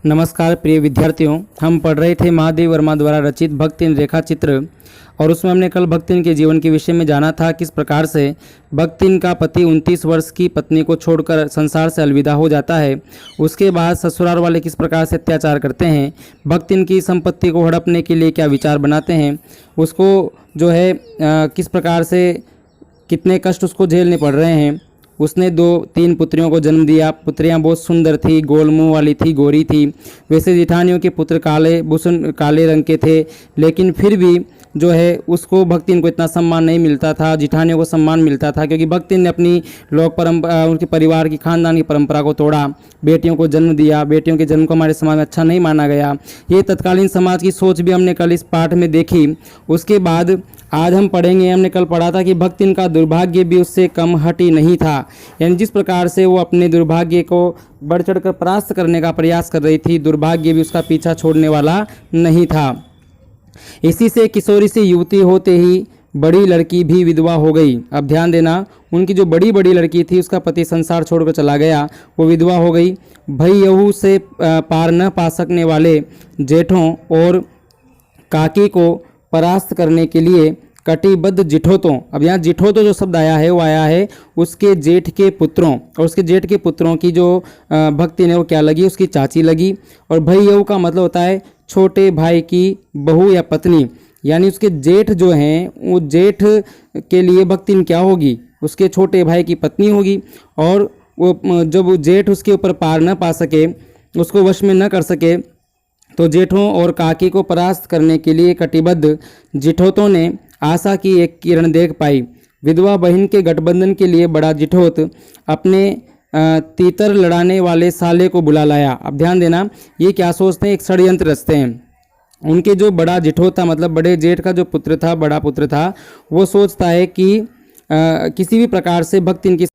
नमस्कार प्रिय विद्यार्थियों, हम पढ़ रहे थे महादेव वर्मा द्वारा रचित भक्तिन रेखा चित्र और उसमें हमने कल भक्तिन के जीवन के विषय में जाना था किस प्रकार से भक्तिन का पति 29 वर्ष की पत्नी को छोड़कर संसार से अलविदा हो जाता है। उसके बाद ससुराल वाले किस प्रकार से अत्याचार करते हैं, भक्तिन की संपत्ति को हड़पने के लिए क्या विचार बनाते हैं, उसको जो है किस प्रकार से कितने कष्ट उसको झेलने पड़ रहे हैं। उसने 2-3 पुत्रियों को जन्म दिया। पुत्रियां बहुत सुंदर थी, गोल मुंह वाली थी, गोरी थी। वैसे जिठानियों के पुत्र काले रंग के थे, लेकिन फिर भी जो है उसको भक्तिन को इतना सम्मान नहीं मिलता था। जिठानियों को सम्मान मिलता था क्योंकि भक्तिन ने अपनी लोक परंपरा, उनके परिवार की खानदान की परंपरा को तोड़ा, बेटियों को जन्म दिया। बेटियों के जन्म को हमारे समाज में अच्छा नहीं माना गया। ये तत्कालीन समाज की सोच भी हमने कल इस पाठ में देखी। उसके बाद आज हम पढ़ेंगे, हमने कल पढ़ा था कि भक्तिन का दुर्भाग्य भी उससे कम हटी नहीं था। यानी जिस प्रकार से वो अपने दुर्भाग्य को बढ़ चढ़कर परास्त करने का प्रयास कर रही थी, दुर्भाग्य भी उसका पीछा छोड़ने वाला नहीं था। इसी से किशोरी से युवती होते ही बड़ी लड़की भी विधवा हो गई। अब ध्यान देना, उनकी जो बड़ी लड़की थी उसका पति संसार छोड़कर चला गया, वो विधवा हो गई। भैयहू से पार न पा सकने वाले जेठों और काकी को परास्त करने के लिए कटिबद्ध जिठोतों, अब यहाँ जिठोतों जो शब्द आया है वो आया है उसके जेठ के पुत्रों, और उसके जेठ के पुत्रों की जो भक्ति ने वो क्या लगी, उसकी चाची लगी। और भैयहू का मतलब होता है छोटे भाई की बहू या पत्नी, यानी उसके जेठ जो हैं वो जेठ के लिए भक्तिन क्या होगी, उसके छोटे भाई की पत्नी होगी। और वो जब जेठ उसके ऊपर पार न पा सके, उसको वश में न कर सके, तो जेठों और काकी को परास्त करने के लिए कटिबद्ध जिठोतों ने आशा की एक किरण देख पाई। विधवा बहन के गठबंधन के लिए बड़ा जिठोत अपने तीतर लड़ाने वाले साले को बुला लाया। अब ध्यान देना, ये क्या सोचते हैं, एक षड्यंत्र रचते हैं। उनके जो बड़ा जिठोत था, मतलब बड़े जेठ का जो पुत्र था, बड़ा पुत्र था, वो सोचता है कि किसी भी प्रकार से भक्तिन की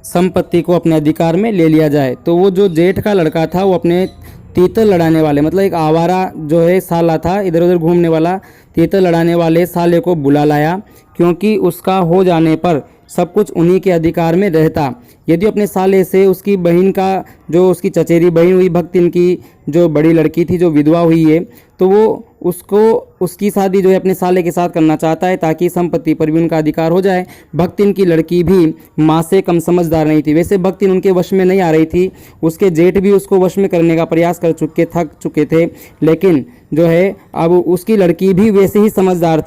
संपत्ति को अपने अधिकार में ले लिया जाए। तो वो जो जेठ का लड़का था वो अपने तीतर लड़ाने वाले, मतलब एक आवारा जो है साला था, इधर उधर घूमने वाला, तीतर लड़ाने वाले साले को बुला लाया, क्योंकि उसका हो जाने पर सब कुछ उन्हीं के अधिकार में रहता। यदि अपने साले से उसकी बहन का, जो उसकी चचेरी बहन हुई भक्तिन की जो बड़ी लड़की थी, जो विधवा हुई है, तो वो उसको उसकी शादी जो है अपने साले के साथ करना चाहता है ताकि संपत्ति पर भी उनका अधिकार हो जाए। भक्तिन की लड़की भी माँ से कम समझदार नहीं थी। वैसे भक्तिन उनके वश में नहीं आ रही थी, उसके जेठ भी उसको वश में करने का प्रयास कर थक चुके थे, लेकिन जो है अब उसकी लड़की भी वैसे ही समझदार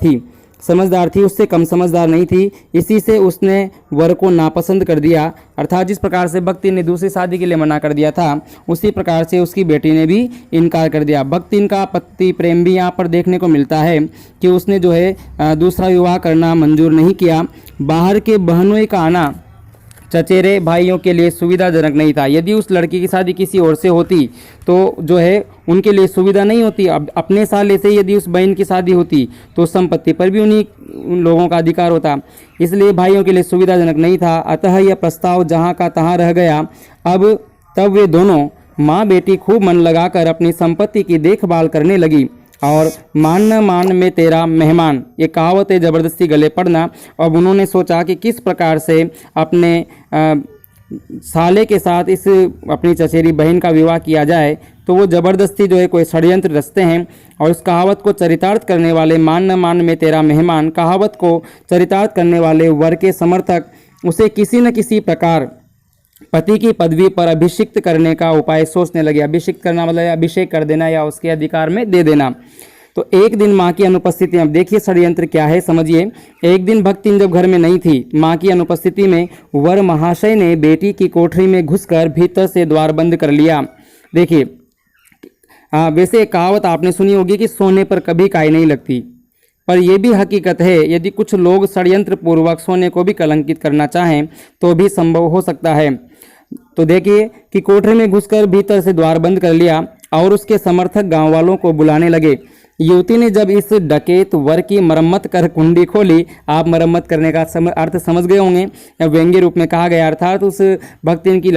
थी, उससे कम समझदार नहीं थी। इसी से उसने वर को नापसंद कर दिया। अर्थात जिस प्रकार से भक्ति ने दूसरी शादी के लिए मना कर दिया था, उसी प्रकार से उसकी बेटी ने भी इनकार कर दिया। भक्तिन का पति प्रेम भी यहाँ पर देखने को मिलता है कि उसने जो है दूसरा विवाह करना मंजूर नहीं किया। बाहर के बहनों का आना चचेरे भाइयों के लिए सुविधाजनक नहीं था। यदि उस लड़की की शादी किसी और से होती तो जो है उनके लिए सुविधा नहीं होती। अब अपने साले से यदि उस बहन की शादी होती तो संपत्ति पर भी उन लोगों का अधिकार होता, इसलिए भाइयों के लिए सुविधाजनक नहीं था। अतः यह प्रस्ताव जहाँ का तहाँ रह गया। तब वे दोनों माँ बेटी खूब मन लगाकर अपनी संपत्ति की देखभाल करने लगी। और मान न मान में तेरा मेहमान, ये कहावत है ज़बरदस्ती गले पड़ना। अब उन्होंने सोचा कि किस प्रकार से अपने साले के साथ इस अपनी चचेरी बहन का विवाह किया जाए, तो वो ज़बरदस्ती जो है कोई षड्यंत्र रचते हैं। और इस कहावत को चरितार्थ करने वाले, मान न मान में तेरा मेहमान कहावत को चरितार्थ करने वाले वर के समर्थक उसे किसी न किसी प्रकार पति की पदवी पर अभिषिक्त करने का उपाय सोचने लगे। अभिषिक्त करना मतलब अभिषेक कर देना या उसके अधिकार में दे देना। तो एक दिन माँ की अनुपस्थिति में, अब देखिए षड्यंत्र क्या है, समझिए। एक दिन भक्तिन जब घर में नहीं थी, माँ की अनुपस्थिति में वर महाशय ने बेटी की कोठरी में घुसकर भीतर से द्वार बंद कर लिया। देखिए वैसे कहावत आपने सुनी होगी कि सोने पर कभी काई नहीं लगती, पर यह भी हकीकत है यदि कुछ लोग षड्यंत्र पूर्वक सोने को भी कलंकित करना चाहें तो भी संभव हो सकता है। तो देखिए कि कोठरी में घुसकर भीतर से द्वार बंद कर लिया और उसके समर्थक गांव वालों को बुलाने लगे। युवती ने जब इस डकैत वर की मरम्मत कर कुंडी खोली, आप मरम्मत करने का अर्थ समझ गए होंगे, या व्यंग्य रूप में कहा गया, अर्थात उस भक्तिन की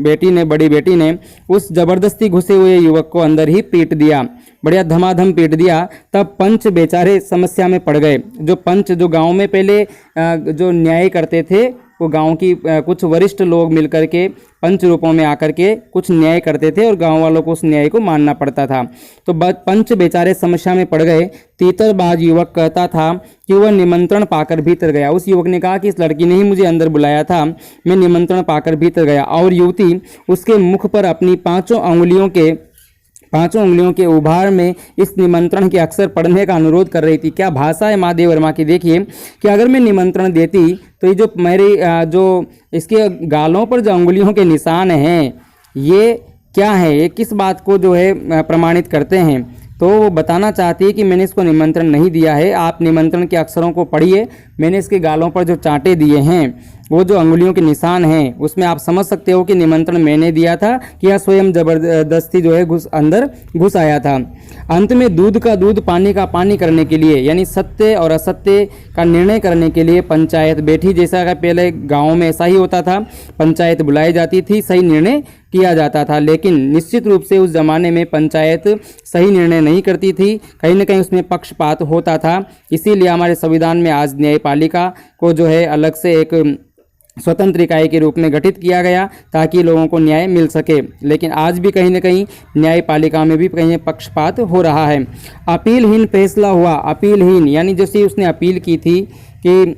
बेटी ने, बड़ी बेटी ने उस जबरदस्ती घुसे हुए युवक को अंदर ही पीट दिया, बढ़िया धमाधम पीट दिया। तब पंच बेचारे समस्या में पड़ गए। जो पंच, जो गांव में पहले जो न्याय करते थे, वो गांव की कुछ वरिष्ठ लोग मिलकर के पंच रूपों में आकर के कुछ न्याय करते थे और गांव वालों को उस न्याय को मानना पड़ता था। तो पंच बेचारे समस्या में पड़ गए। तीतरबाज युवक कहता था कि वह निमंत्रण पाकर भीतर गया। उस युवक ने कहा कि इस लड़की ने ही मुझे अंदर बुलाया था, मैं निमंत्रण पाकर भीतर गया। और युवती उसके मुख पर अपनी पांचों उंगलियों के उभार में इस निमंत्रण के अक्षर पढ़ने का अनुरोध कर रही थी। क्या भाषा है महादेव वर्मा की। देखिए कि अगर मैं निमंत्रण देती तो ये जो मेरी जो इसके गालों पर जो उंगलियों के निशान हैं ये क्या है, ये किस बात को जो है प्रमाणित करते हैं। तो वो बताना चाहती है कि मैंने इसको निमंत्रण नहीं दिया है, आप निमंत्रण के अक्षरों को पढ़िए। मैंने इसके गालों पर जो चांटे दिए हैं, वो जो अंगुलियों के निशान हैं, उसमें आप समझ सकते हो कि निमंत्रण मैंने दिया था कि यह स्वयं जबरदस्ती जो है अंदर घुस आया था। अंत में दूध का दूध पानी का पानी करने के लिए, यानी सत्य और असत्य का निर्णय करने के लिए पंचायत बैठी। जैसा कि पहले गाँव में ऐसा ही होता था, पंचायत बुलाई जाती थी, सही निर्णय किया जाता था। लेकिन निश्चित रूप से उस जमाने में पंचायत सही निर्णय नहीं करती थी, कहीं ना कहीं उसमें पक्षपात होता था। इसीलिए हमारे संविधान में आज न्यायपालिका को जो है अलग से एक स्वतंत्र इकाई के रूप में गठित किया गया ताकि लोगों को न्याय मिल सके। लेकिन आज भी कहीं ना कहीं न्यायपालिका में भी कहीं पक्षपात हो रहा है। अपीलहीन फैसला हुआ। अपीलहीन यानी जैसे उसने अपील की थी कि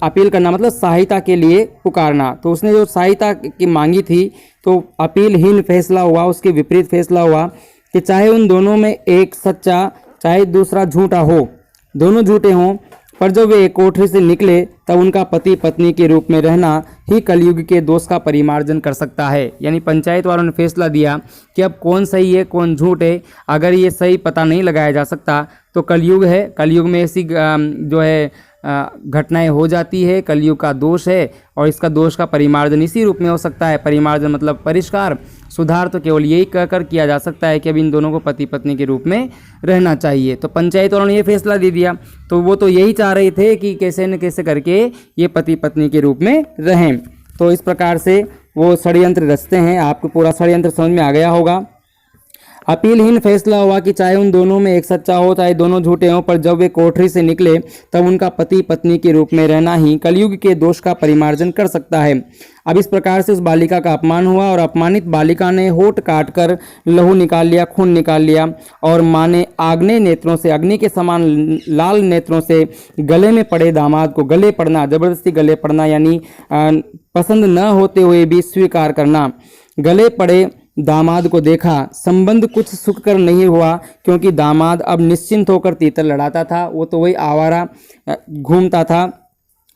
अपील करना मतलब सहायता के लिए पुकारना, तो उसने जो सहायता की मांगी थी तो अपीलहीन फैसला हुआ, उसके विपरीत फैसला हुआ कि चाहे उन दोनों में एक सच्चा चाहे दूसरा झूठा हो, दोनों झूठे हों, पर जब वे एक कोठरी से निकले तब उनका पति पत्नी के रूप में रहना ही कलयुग के दोष का परिमार्जन कर सकता है। यानी पंचायत वालों ने फैसला दिया कि अब कौन सही है कौन झूठ है, अगर ये सही पता नहीं लगाया जा सकता तो कलयुग है। कलयुग में ऐसी जो है घटनाएं हो जाती है, कलयुग का दोष है और इसका दोष का परिमार्जन इसी रूप में हो सकता है। परिमार्जन मतलब परिष्कार, सुधार तो केवल यही कहकर किया जा सकता है कि अब इन दोनों को पति पत्नी के रूप में रहना चाहिए। तो पंचायत वालों ने ये फैसला दे दिया, तो वो तो यही चाह रहे थे कि कैसे न कैसे करके ये पति पत्नी के रूप में रहें। तो इस प्रकार से वो षड्यंत्र रचते हैं। आपको पूरा षड्यंत्र समझ में आ गया होगा। अपीलहीन फैसला हुआ कि चाहे उन दोनों में एक सच्चा हो चाहे दोनों झूठे हों, पर जब वे कोठरी से निकले तब उनका पति पत्नी के रूप में रहना ही कलयुग के दोष का परिमार्जन कर सकता है। अब इस प्रकार से उस बालिका का अपमान हुआ और अपमानित बालिका ने होठ काट कर लहू निकाल लिया, खून निकाल लिया और माँ ने आग्नेय नेत्रों से, अग्नि के समान लाल नेत्रों से गले में पड़े दामाद को, गले पड़ना जबरदस्ती गले पड़ना यानी पसंद न होते हुए भी स्वीकार करना, गले पड़े दामाद को देखा। संबंध कुछ सुखकर नहीं हुआ क्योंकि दामाद अब निश्चिंत होकर तीतर लड़ाता था, वो तो वही आवारा घूमता था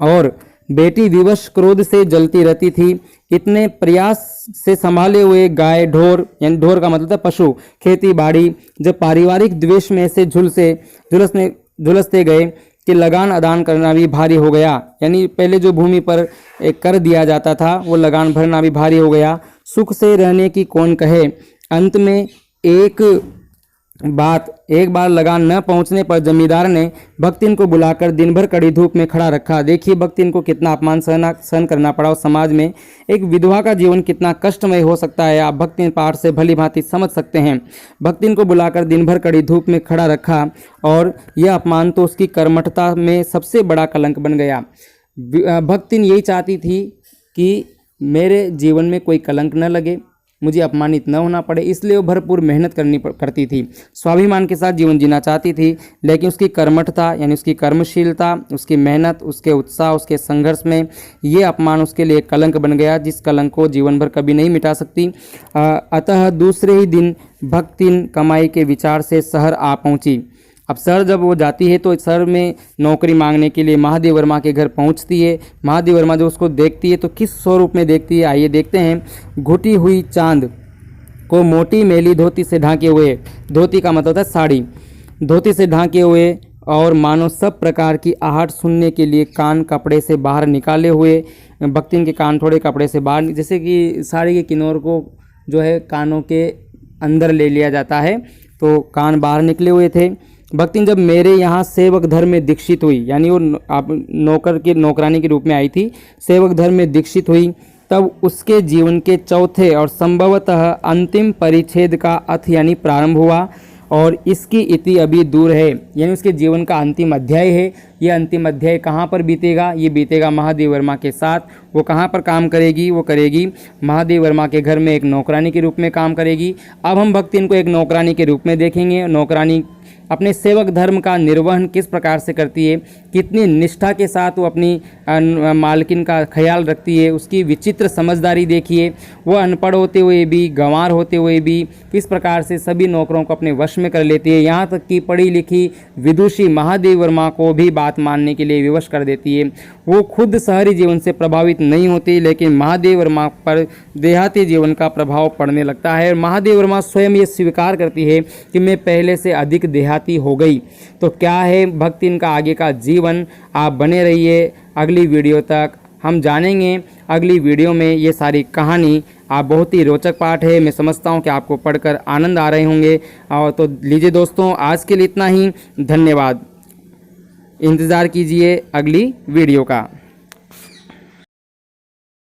और बेटी विवश क्रोध से जलती रहती थी। इतने प्रयास से संभाले हुए गाय ढोर, यानी ढोर का मतलब था पशु, खेती बाड़ी, जब पारिवारिक द्वेष में से झुलसते गए कि लगान अदान करना भी भारी हो गया। यानी पहले जो भूमि पर एक कर दिया जाता था वो लगान भरना भी भारी हो गया। सुख से रहने की कौन कहे। अंत में एक बार लगान न पहुंचने पर जमींदार ने भक्तिन को बुलाकर दिन भर कड़ी धूप में खड़ा रखा। देखिए भक्तिन को कितना अपमान सहन करना पड़ा। उस समाज में एक विधवा का जीवन कितना कष्टमय हो सकता है, आप भक्तिन पाठ से भली भांति समझ सकते हैं। भक्तिन को बुलाकर दिन भर कड़ी धूप में खड़ा रखा और यह अपमान तो उसकी कर्मठता में सबसे बड़ा कलंक बन गया। भक्तिन यही चाहती थी कि मेरे जीवन में कोई कलंक न लगे, मुझे अपमानित न होना पड़े, इसलिए वो भरपूर मेहनत करती थी, स्वाभिमान के साथ जीवन जीना चाहती थी। लेकिन उसकी कर्मठता यानी उसकी कर्मशीलता, उसकी मेहनत, उसके उत्साह, उसके संघर्ष में ये अपमान उसके लिए कलंक बन गया, जिस कलंक को जीवन भर कभी नहीं मिटा सकती। अतः दूसरे ही दिन भक्तिन कमाई के विचार से शहर आ पहुंची। अब शहर जब वो जाती है तो शहर में नौकरी मांगने के लिए महादेव वर्मा के घर पहुंचती है। महादेव वर्मा जब उसको देखती है तो किस स्वरूप में देखती है, आइए देखते हैं। घुटी हुई चांद को मोटी मैली धोती से ढांके हुए, धोती का मतलब है साड़ी, धोती से ढांके हुए और मानो सब प्रकार की आहट सुनने के लिए कान कपड़े से बाहर निकाले हुए। भक्तिन के कान थोड़े कपड़े से बाहर, जैसे कि साड़ी के किनोर को जो है कानों के अंदर ले लिया जाता है, तो कान बाहर निकले हुए थे। भक्तिन जब मेरे यहाँ सेवक धर्म में दीक्षित हुई, यानी वो आप नौकरानी के रूप में आई थी, सेवक धर्म में दीक्षित हुई, तब उसके जीवन के चौथे और संभवतः अंतिम परिच्छेद का अर्थ यानी प्रारंभ हुआ और इसकी इति अभी दूर है, यानी उसके जीवन का अंतिम अध्याय है। ये अंतिम अध्याय कहाँ पर बीतेगा? ये बीतेगा महादेव वर्मा के साथ। वो कहाँ पर काम करेगी? वो करेगी महादेव वर्मा के घर में एक नौकरानी के रूप में काम करेगी। अब हम भक्तिन को एक नौकरानी के रूप में देखेंगे। नौकरानी अपने सेवक धर्म का निर्वहन किस प्रकार से करती है, कितनी निष्ठा के साथ वो अपनी मालकिन का ख्याल रखती है, उसकी विचित्र समझदारी देखिए। वो अनपढ़ होते हुए भी, गंवार होते हुए भी किस प्रकार से सभी नौकरों को अपने वश में कर लेती है। यहाँ तक कि पढ़ी लिखी विदुषी महादेव वर्मा को भी बात मानने के लिए विवश कर देती है। वो खुद शहरी जीवन से प्रभावित नहीं होती, लेकिन महादेव वर्मा पर देहाती जीवन का प्रभाव पड़ने लगता है। महादेव वर्मा स्वयं ये स्वीकार करती है कि मैं पहले से अधिक देहाती हो गई। तो क्या है भक्तिन का आगे का जीवन? आप बने रहिए अगली वीडियो तक, हम जानेंगे अगली वीडियो में ये सारी कहानी। आप बहुत ही रोचक पाठ है, मैं समझता हूँ कि आपको पढ़कर आनंद आ रहे होंगे। और तो लीजिए दोस्तों, आज के लिए इतना ही। धन्यवाद। इंतज़ार कीजिए अगली वीडियो का।